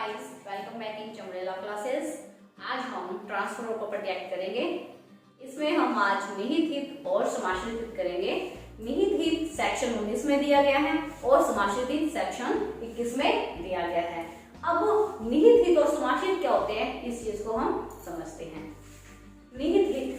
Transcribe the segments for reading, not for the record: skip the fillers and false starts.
Guys, welcome back in Chamdela classes. आज हम transfer of property act करेंगे। इसमें हम आज निहित हित और समाश्रित हित करेंगे। निहित हित सेक्शन 19 में दिया गया है और समाश्रित हित सेक्शन 21 में दिया गया है। अब निहित हित और समाश्रित क्या होते हैं, इस चीज को हम समझते हैं। निहित हित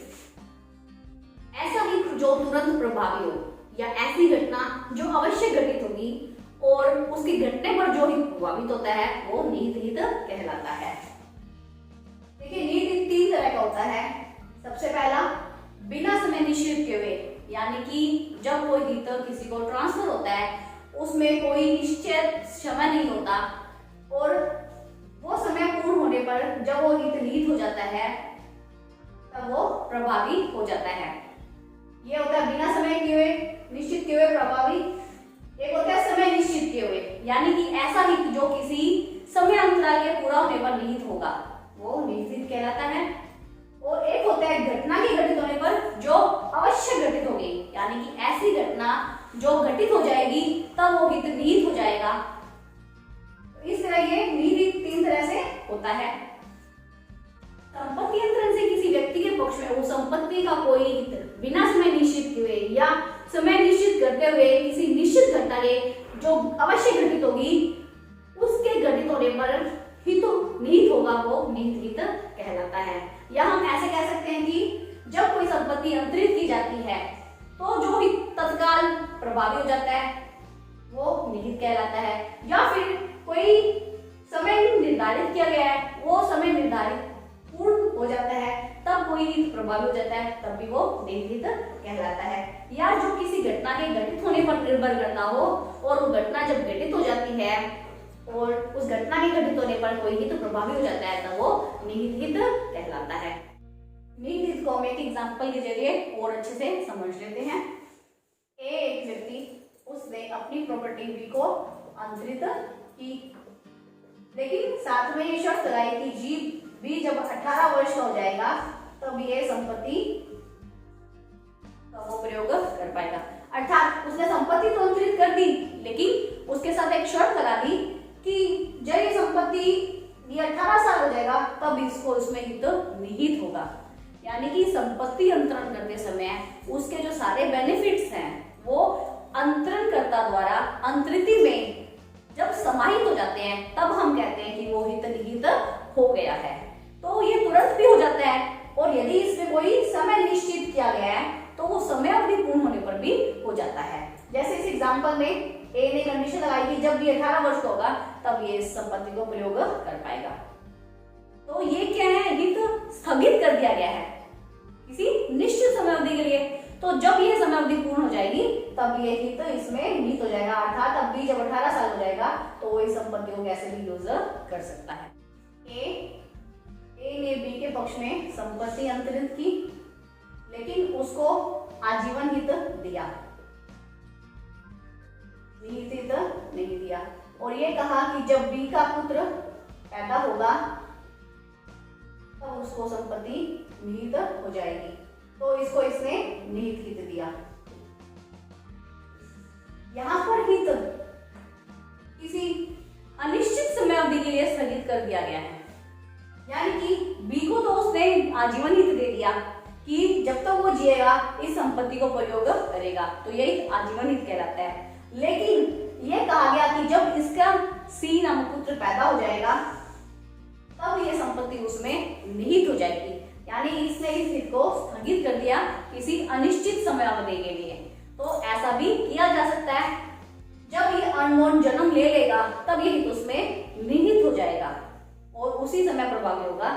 ऐसा हित जो तुरंत प्रभावी हो या ऐसी घटना जो अवश्य घटित होगी और उसके घटने पर जो हित प्रभावित होता है वो निहित हित कहलाता है। देखिए, निहित हित तीन तरह का होता है। सबसे पहला, बिना समय निश्चित किए हुए, यानी कि जब कोई हित किसी को ट्रांसफर होता है उसमें कोई निश्चित समय नहीं होता और वो समय पूर्ण होने पर जब वो हित निहित हो जाता है तब वो प्रभावी हो जाता है। ये होता है बिना समय किए हुए, निश्चित किए हुए, प्रभावी। एक होता है समय निश्चित किए हुए, यानी कि ऐसा हित जो किसी समय अंतराल के पूरा होने पर निहित होगा, वो निहित हित कहलाता है। और एक होता है घटना के घटित होने पर जो अवश्य घटित होगी, यानी कि ऐसी घटना जो घटित हो जाएगी तब वो हित निहित हो जाएगा। इस तरह ये निहित हित तीन तरह से होता है। संपत्ति अंतरण से किसी व्यक्ति के पक्ष में उस संपत्ति का कोई हित बिना समय निश्चित किए या समय निश्चित करते हुए किसी निश्चित घटना के जो अवश्य घटित होगी उसके घटित होने पर हित निहित होगा, वो निहित हित कहलाता है। या हम ऐसे कह सकते हैं कि जब कोई संपत्ति अंतरित की जाती है तो जो हित तत्काल प्रभावी हो जाता है वो निहित कहलाता है। या फिर कोई समय निर्धारित किया गया है, वो समय निर्धारित पूर्ण हो जाता है तब कोई हित प्रभावी हो जाता है, तब भी वो निहित हित कहलाता है। या जो किसी घटना के घटित होने पर निर्भर करता हो और वो घटना जब घटित हो जाती है और उस घटना के घटित होने पर कोई हित प्रभावी हो जाता है तब वो निहित हित कहलाता है। निहित हित को हम एक एग्जांपल के जरिए और अच्छे से समझ लेते हैं। एक व्यक्ति, उसने अपनी प्रॉपर्टी बी को अंतरित की, लेकिन साथ में ये शर्त लगाई कि जी बी जब 18 वर्ष का हो जाएगा तब ये संपत्ति का वो प्रयोग कर पाएगा। अर्थात उसने संपत्ति तो अंतरित कर दी, लेकिन उसके साथ एक शर्त लगा दी कि जब ये संपत्ति ये 18 साल हो जाएगा तब इसको उसमें हित निहित होगा। यानी कि संपत्ति अंतरण करते समय उसके जो सारे बेनिफिट्स हैं वो अंतरणकर्ता द्वारा अंतरिति में जब समाहित हो जाते हैं तब हम कहते हैं कि वो हित निहित हो गया है। तो ये तुरंत भी हो जाता है और यदि इसमें कोई समय निश्चित किया गया है तो वो समय अवधि पूर्ण होने पर भी हो जाता है। जैसे इस एग्जांपल में ए ने कंडीशन लगाई कि जब ये 18 वर्ष का होगा तब ये इस संपत्ति को प्रयोग कर पाएगा। तो ये क्या है, हित स्थगित कर दिया गया है किसी निश्चित समय अवधि के लिए। तो जब ये समय अवधि पूर्ण हो जाएगी तब ये हित इसमें निहित हो जाएगा। अर्थात अब भी जब 18 साल हो जाएगा तो वो इस संपत्ति को कैसे भी यूज कर सकता है। ए ने बी के पक्ष में संपत्ति अंतरित की, लेकिन उसको आजीवन हित दिया, निहित हित नहीं दिया। और ये कहा कि जब बी का पुत्र पैदा होगा तब उसको संपत्ति निहित हो जाएगी, तो इसको इसने निहित हित दिया। यहां पर हित किसी अनिश्चित समय अवधि के लिए स्थगित कर दिया गया है। यानी कि बी को तो उसने आजीवन हित दे दिया कि जब तक वो जिएगा इस संपत्ति को प्रयोग करेगा, तो यही आजीवन हित कहलाता है। लेकिन ये कहा गया कि जब इसका सी नामक पुत्र पैदा हो जाएगा तब ये संपत्ति उसमें निहित हो जाएगी। यानी इसने इस हित को स्थगित कर दिया किसी अनिश्चित समय अवधि के लिए। तो ऐसा भी किया जा सकता है, जब ये अनमोल जन्म ले लेगा तब ये हित उसमें निहित हो जाएगा और उसी समय प्रभावी होगा,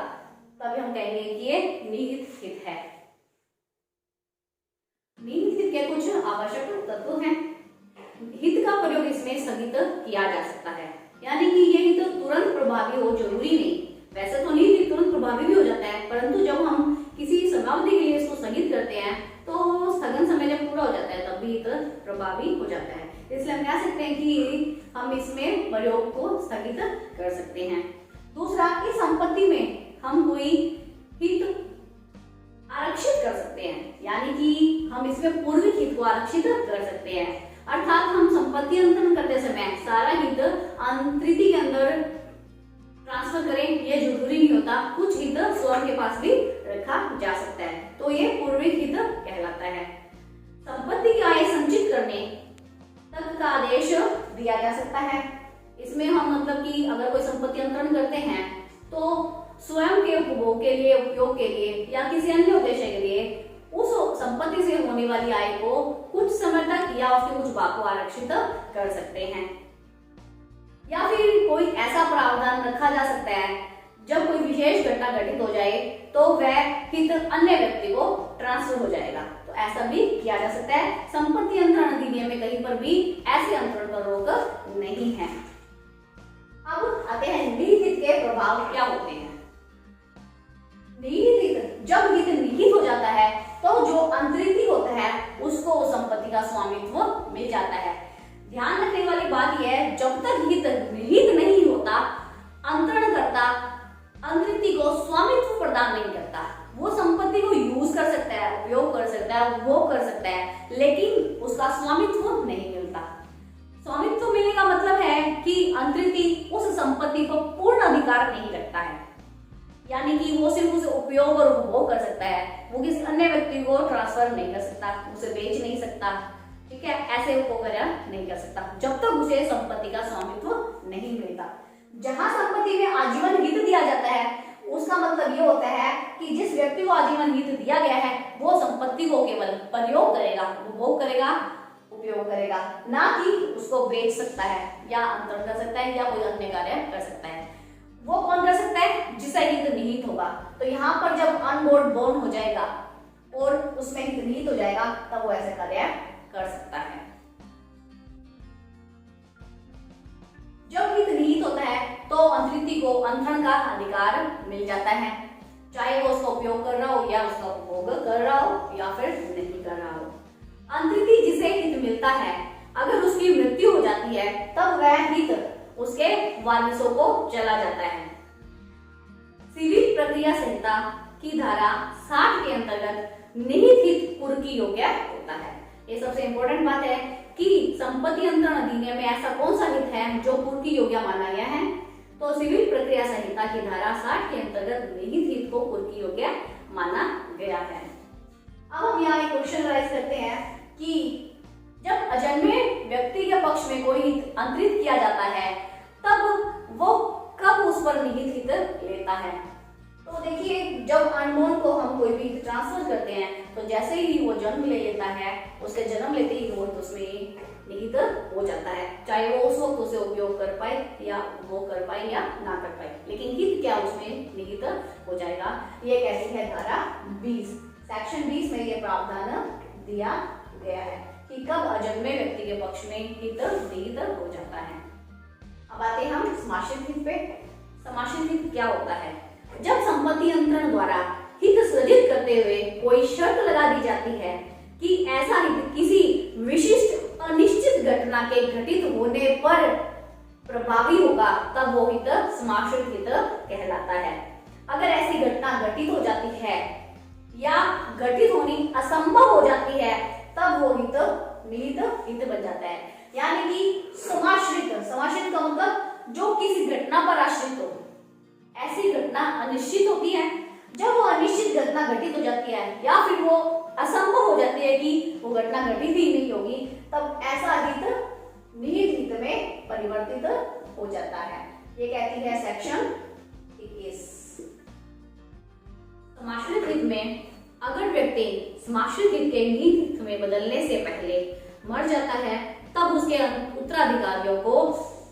तभी हम कहेंगे कि ये निहित हित है। निहित हित के कुछ आवश्यक तत्व हैं। हित का प्रयोग इसमें स्थगित किया जा सकता है, यानी कि ये हित तुरंत प्रभावी हो जरूरी नहीं। वैसे तो निहित हित तुरंत प्रभावी भी हो जाता है, परंतु जब हम किसी समयावधि के लिए इसको स्थगित करते हैं तो स्थगन समय जब पूरा हो जाता है तब भी हित प्रभावी हो जाता है। इसलिए हम कह सकते हैं कि हम इसमें प्रयोग को स्थगित कर सकते हैं। दूसरा, इस संपत्ति में हम कोई हित आरक्षित कर सकते हैं, यानी कि हम इसमें पूर्विक हित को आरक्षित कर सकते हैं। अर्थात हम संपत्ति अंतरण करते समय सारा हित अंतरिति के अंदर ट्रांसफर करें ये जरूरी नहीं होता, कुछ हित स्वयं के पास भी रखा जा सकता है, तो ये पूर्विक हित कहलाता है। संपत्ति की आय संचित करने तक का आदेश दिया जा सकता है। इसमें हम मतलब कि अगर कोई संपत्ति अंतरण करते हैं तो स्वयं के उपभोग के लिए, उपयोग के लिए या किसी अन्य उद्देश्य के लिए उस संपत्ति से होने वाली आय को कुछ समय तक या उसके कुछ भाग को आरक्षित कर सकते हैं। या फिर कोई ऐसा प्रावधान रखा जा सकता है जब कोई विशेष घटना घटित हो जाए तो वह हित अन्य व्यक्ति को ट्रांसफर हो जाएगा, तो ऐसा भी किया जा सकता है। संपत्ति अंतरण अधिनियम में कहीं पर भी ऐसे अंतरण पर रोक नहीं है। अब आते हैं निहित हित के प्रभाव क्या होते हैं। निहित हित, जब हित निहित हो जाता है तो जो अंतरित होता है उसको संपत्ति का स्वामित्व मिल जाता है। ध्यान रखने वाली बात यह है, जब तक हित निहित नहीं होता, अंतरणकर्ता अंतरित को स्वामित्व प्रदान नहीं करता। वो संपत्ति को यूज कर सकता है, उपयोग कर सकता है, उपभोग कर सकता है, लेकिन उसका स्वामित्व नहीं मिलता। स्वामित्व मिलने का मतलब है कि अंतरित उस संपत्ति को पूर्ण अधिकार नहीं रखता है, यानी कि वो सिर्फ उसे उपयोग और उपभोग कर सकता है, वो किसी अन्य व्यक्ति को ट्रांसफर नहीं कर सकता, उसे बेच नहीं सकता, ठीक है, ऐसे उपभोग नहीं कर सकता जब तक उसे संपत्ति का स्वामित्व नहीं मिलता। जहां संपत्ति में आजीवन हित दिया जाता है उसका मतलब ये होता है कि जिस व्यक्ति को आजीवन हित दिया गया है वो संपत्ति को केवल प्रयोग करेगा, उपभोग करेगा, उपयोग करेगा, ना कि उसको बेच सकता है या अंतरण कर सकता है या कोई अन्य कार्य कर सकता है। वो कौन कर सकता है? जिसका हित निहित होगा। तो यहाँ पर जब अनबोर्न हो जाएगा और उसमें हित निहित हो जाएगा तब वो ऐसे कार्य कर सकता है। जब हित निहित होता है तो अंतरित को अंतरण का अधिकार मिल जाता है, चाहे वो उसका उपयोग कर रहा हो या उसका उपभोग कर रहा हो या फिर नहीं कर रहा हो। अंतरित जिसे हित मिलता है, अगर उसकी मृत्यु हो जाती है तब वह हित उसके वारिसों को चला जाता है। सिविल प्रक्रिया संहिता की धारा 60 के अंतर्गत निहित हित पूर्ति योग्य होता है। ये सबसे इंपॉर्टेंट बात है कि संपत्ति अंतरण अधिनियम में ऐसा कौन सा हित है जो पूर्ति योग्य माना गया है, तो सिविल प्रक्रिया संहिता की धारा 60 के अंतर्गत निहित हित को पूर्ति योग्य माना गया है। अब हम यहाँ एक क्वेश्चन राइज करते हैं कि जब अजन्मे व्यक्ति के पक्ष में कोई हित अंतरित किया जाता है तब वो कब उस पर निहित हित लेता है। तो देखिए, जब अनबोर्न को हम कोई भी ट्रांसफर करते हैं तो जैसे ही वो जन्म ले लेता है, उसके जन्म लेते ही वो उसमें निहित हो जाता है, चाहे वो उस वक्त उसे उपयोग कर पाए या वो कर पाए या ना कर पाए, लेकिन हित क्या उसमें निहित हो जाएगा। ये कहती है धारा 20, सेक्शन 20 में ये प्रावधान दिया गया है कि कब अजन्मे व्यक्ति के पक्ष में हित निहित हो जाता है। अब आते हैं हम समाश्रित हित पे। समाश्रित हित क्या होता है? जब संपत्ति अंतरण द्वारा हित सृजित करते हुए कोई शर्त लगा दी जाती है कि ऐसा हित किसी विशिष्ट अनिश्चित घटना के घटित होने पर प्रभावी होगा, तब वो हित समाश्रित हित कहलाता है। अगर ऐसी घटना घटित हो जाती है या घटित होनी असंभव हो जाती है तब वो हित निहित हित बन जाता है। यानी कि समाश्रित का मतलब जो किसी घटना पर आश्रित हो। ऐसी घटना अनिश्चित होती है, जब वो अनिश्चित घटना घटित हो जाती है या फिर वो असंभव हो जाती है कि वो घटना घटित ही नहीं होगी, तब ऐसा हित निहित हित में परिवर्तित हो जाता है। ये कहती है सेक्शन 21। समाश्रित हित में अगर व्यक्ति समाश्रित हित के निहित हित में बदलने से पहले मर जाता है तब उसके उत्तराधिकारियों को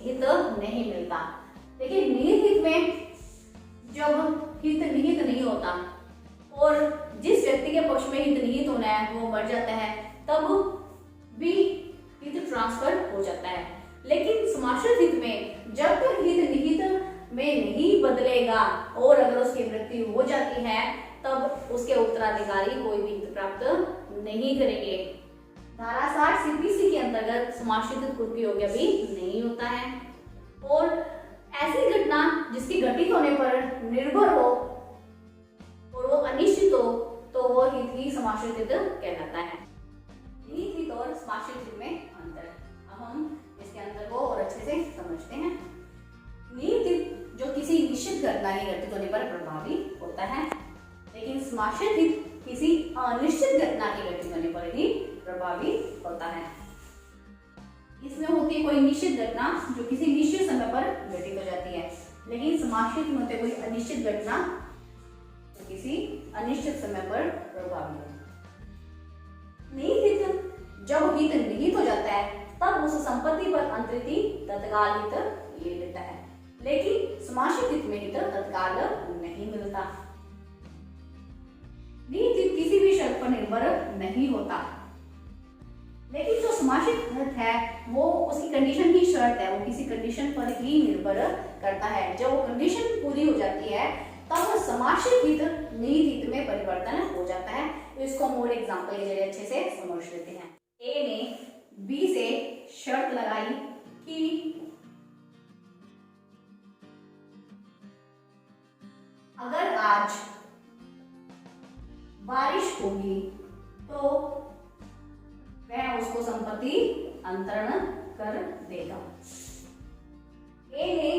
हित नहीं मिलता। देखिए, निहित हित में जब हित निहित नहीं होता और जिस व्यक्ति के पक्ष में हित निहित होना है वो मर जाता है तब भी हित ट्रांसफर हो जाता है। लेकिन समाश्रित हित में जब तक हित निहित में नहीं बदलेगा और अगर उसकी मृत्यु हो जाती है तब उसके उत्तराधिकारी कोई भी हित प्राप्त नहीं करेंगे। धारा 60 सीपीसी के अंतर्गत समाश्रित हित पूर्ति योग्य भी नहीं होता है और ऐसी घटना जिसकी घटित होने पर निर्भर हो और वो अनिश्चित हो तो वो हित ही समाश्रित हित कहलाता है। निहित हित और समाश्रित हित में अंतर, अब हम इसके अंतर को और अच्छे से समझते हैं। निहित हित जो किसी निश्चित घटना के घटित होने पर प्रभावी होता है, लेकिन समाश्रित हित किसी अनिश्चित घटना के घटित होने पर ही प्रभावी होता है। इसमें होती है कोई निश्चित घटना जो किसी निश्चित समय पर घटित हो जाती है, लेकिन समाश्रित में होते कोई अनिश्चित घटना जो किसी अनिश्चित समय पर प्रभावी है। निहित हित, जब हित निहित हो जाता है तब उस संपत्ति पर अंतरिति तत्काल हित ले लेता है, लेकिन समाश्रित हित में हित तत्काल नहीं मिलता। निहित हित किसी भी शर्त पर निर्भर नहीं होता, लेकिन जो समाश्रित हित है वो उसकी कंडीशन की शर्त है, वो किसी कंडीशन पर ही निर्भर करता है। जब वो कंडीशन पूरी हो जाती है तब समाश्रित हित निहित हित में परिवर्तन हो जाता है। तो इसको हम और एग्जांपल के जरिए अच्छे से समझ लेते हैं। ए ने बी से शर्त लगाई कि अगर आज बारिश होगी तो वह उसको संपत्ति अंतरण कर देगा। ए ने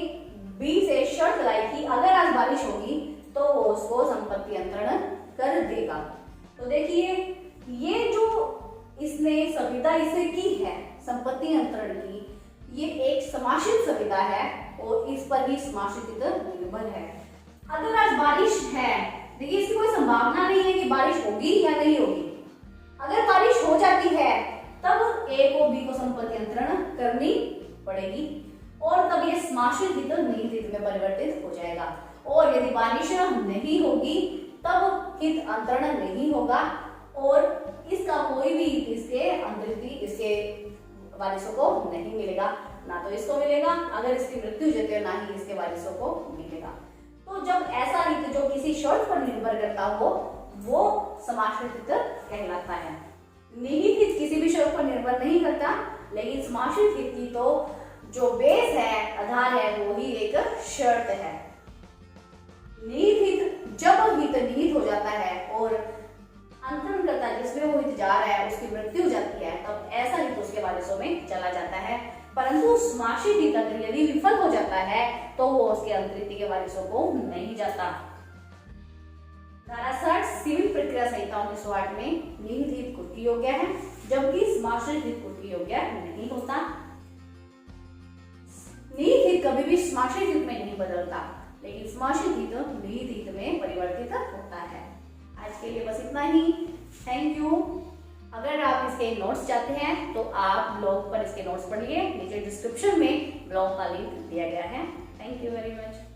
बी से शर्त लगाई कि अगर आज बारिश होगी तो वो उसको संपत्ति अंतरण कर देगा। तो देखिए ये जो इसने संविदा इसे की है संपत्ति अंतरण की, ये एक समाश्रित संविदा है और इस पर ही समाश्रित हित निर्भर है। अगर आज बारिश है, देखिए इसकी कोई संभावना नहीं है कि बारिश होगी या नहीं होगी। अगर बारिश हो जाती है तब ए को बी को संपत्ति अंतरण करनी पड़ेगी और तब ये समाश्रित हित निहित हित में परिवर्तित हो जाएगा। और यदि बारिश नहीं होगी तब हित अंतरण नहीं होगा और इसका कोई भी इसके अंतरिति इसके वारिसों को नहीं मिलेगा, ना तो इसको मिलेगा अगर इसकी मृत्यु हो जाती है, ना ही इसके वारिसों को मिलेगा। तो जब ऐसा हित जो किसी शर्त पर निर्भर करता हो वो समाश्रित हित कहलाता है। निहित हित किसी भी शर्त पर निर्भर नहीं करता, लेकिन समाश्रित हित की तो जो बेस है, आधार है, वो ही एक शर्त है। निहित हित, जब हित निहित हो जाता है और अंतरण करता है जिसमें वो हित जा रहा है उसकी मृत्यु हो जाती है, तब ऐसा हित उसके वारिसों में चला जाता है। परंतु समाश्रित हित अगर यदि विफल हो जाता है तो वो उसके अंतरिति के वारिसों को नहीं जाता। धारा 60 सिविल प्रक्रिया संहिता 1908 में निहित हित कुर्की योग्य है, जबकि समाश्रित हित कुर्की योग्य नहीं होता। निहित हित कभी भी समाश्रित हित में नहीं बदलता, लेकिन समाश्रित हित निहित हित में परिवर्तित होता है। आज के लिए बस इतना ही। Thank you. अगर आप इसके नोट्स चाहते हैं तो आप ब्लॉग पर इसके नोट्स पढ़िए, नीचे डिस्क्रिप्शन में ब्लॉग का लिंक दिया गया है। Thank you very much.